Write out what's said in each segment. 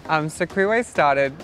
So Queerway started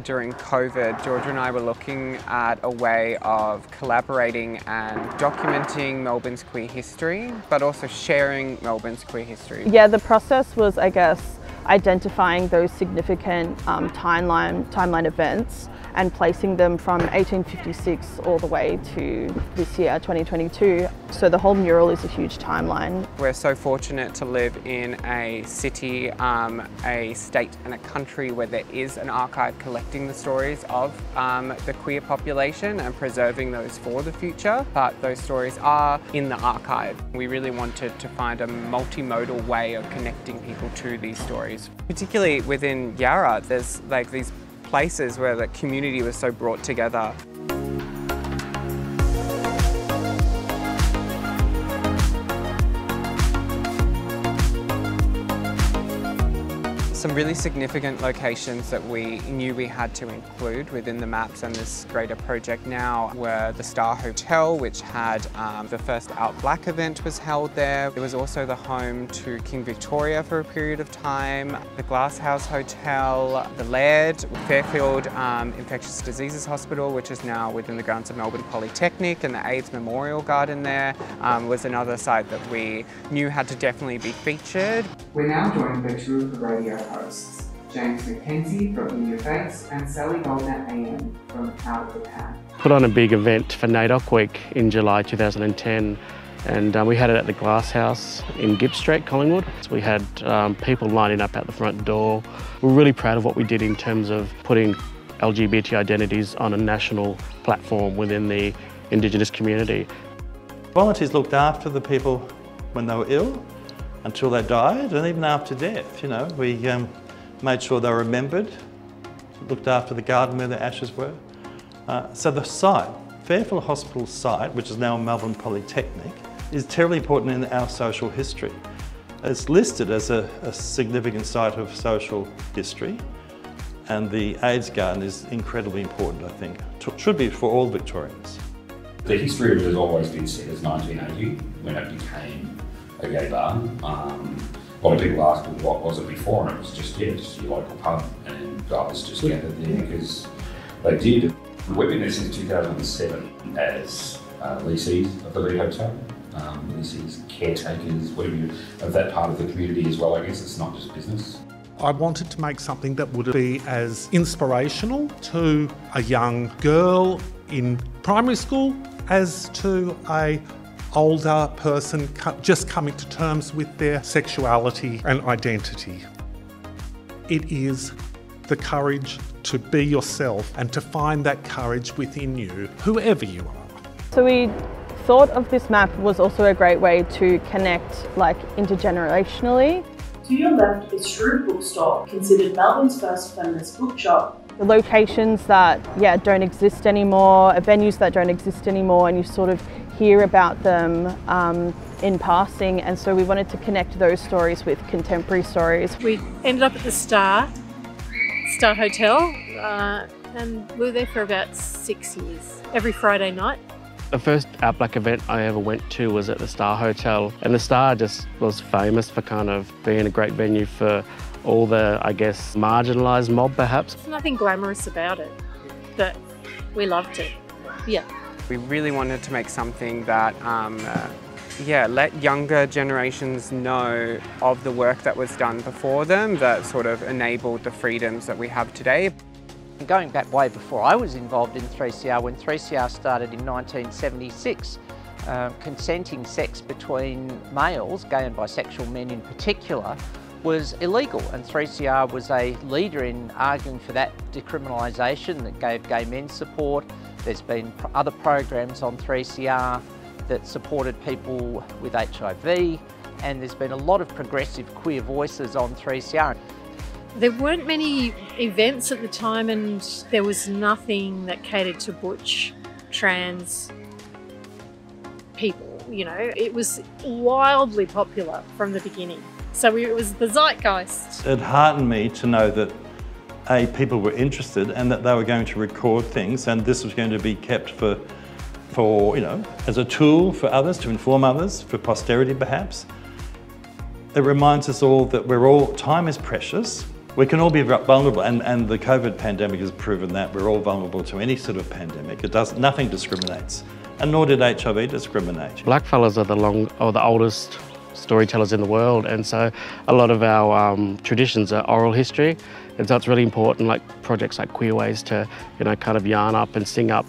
during COVID. Georgia and I were looking at a way of collaborating and documenting Melbourne's queer history, but also sharing Melbourne's queer history. Yeah, the process was, I guess, identifying those significant timeline events and placing them from 1856 all the way to this year, 2022. So the whole mural is a huge timeline. We're so fortunate to live in a city, a state and a country where there is an archive collecting the stories of the queer population and preserving those for the future, but those stories are in the archive. We really wanted to find a multimodal way of connecting people to these stories. Particularly within Yarra, there's like these places where the community was so brought together. Some really significant locations that we knew we had to include within the maps and this greater project now were the Star Hotel, which had the first Out Black event was held there. It was also the home to King Victoria for a period of time, the Glasshouse Hotel, the Laird, Fairfield Infectious Diseases Hospital, which is now within the grounds of Melbourne Polytechnic, and the AIDS Memorial Garden there was another site that we knew had to definitely be featured. We're now joined by two of the radio hosts, James McKenzie from In Your Face and Sally Goldner AM from Out of the Pack. Put on a big event for NAIDOC Week in July 2010, and we had it at the Glasshouse in Gibbs Street, Collingwood. So we had people lining up at the front door. We're really proud of what we did in terms of putting LGBT identities on a national platform within the Indigenous community. Volunteers looked after the people when they were ill, until they died, and even after death. You know, we made sure they were remembered, looked after the garden where the ashes were. So the site, Fairfield Hospital site, which is now Melbourne Polytechnic, is terribly important in our social history. It's listed as a significant site of social history, and the AIDS garden is incredibly important, I think. It should be for all Victorians. The history of it has always been set as 1980, when it became a gay bar. A lot of people ask, well, what was it before? And it was just your local pub, and guys just gathered there because they did. We've been there since 2007 as lessees of the Lee Hotel, lessees, caretakers, whatever, of that part of the community as well. I guess it's not just business. I wanted to make something that would be as inspirational to a young girl in primary school as to a older person just coming to terms with their sexuality and identity. It is the courage to be yourself and to find that courage within you, whoever you are. So we thought of this map was also a great way to connect intergenerationally. To your left is Shrew Bookstore, considered Melbourne's first feminist bookshop. The locations that don't exist anymore, venues that don't exist anymore, and you sort of hear about them in passing, and so we wanted to connect those stories with contemporary stories. We ended up at the Star Hotel and we were there for about 6 years, every Friday night. The first Out Black event I ever went to was at the Star Hotel, and the Star just was famous for kind of being a great venue for all the, I guess, marginalised mob perhaps. There's nothing glamorous about it, but we loved it, yeah. We really wanted to make something that let younger generations know of the work that was done before them that sort of enabled the freedoms that we have today. Going back way before I was involved in 3CR, when 3CR started in 1976, consenting sex between males, gay and bisexual men in particular, was illegal, and 3CR was a leader in arguing for that decriminalisation that gave gay men support. There's been other programs on 3CR that supported people with HIV, and there's been a lot of progressive queer voices on 3CR. There weren't many events at the time, and there was nothing that catered to butch, trans people, you know. It was wildly popular from the beginning. So it was the zeitgeist. It heartened me to know that people were interested and that they were going to record things, and this was going to be kept for as a tool for others, to inform others, for posterity perhaps. It reminds us all that time is precious. We can all be vulnerable, and the COVID pandemic has proven that we're all vulnerable to any sort of pandemic. Nothing discriminates, and nor did HIV discriminate. Blackfellas are the oldest storytellers in the world, and so a lot of our traditions are oral history, and so it's really important, like projects like Queerways, to kind of yarn up and sing up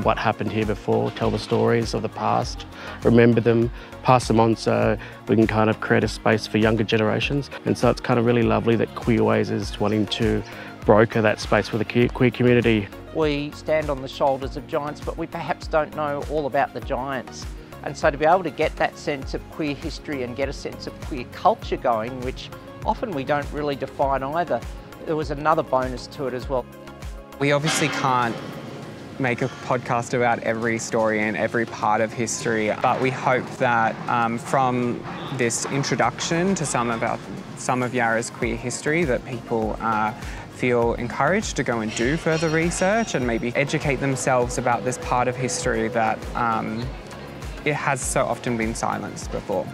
what happened here before, tell the stories of the past, remember them, pass them on so we can kind of create a space for younger generations. And so it's kind of really lovely that Queerways is wanting to broker that space for the queer community. We stand on the shoulders of giants, but we perhaps don't know all about the giants. And so to be able to get that sense of queer history and get a sense of queer culture going, which often we don't really define either, there was another bonus to it as well. We obviously can't make a podcast about every story and every part of history, but we hope that from this introduction to some of Yarra's queer history, that people feel encouraged to go and do further research and maybe educate themselves about this part of history that it has so often been silenced before.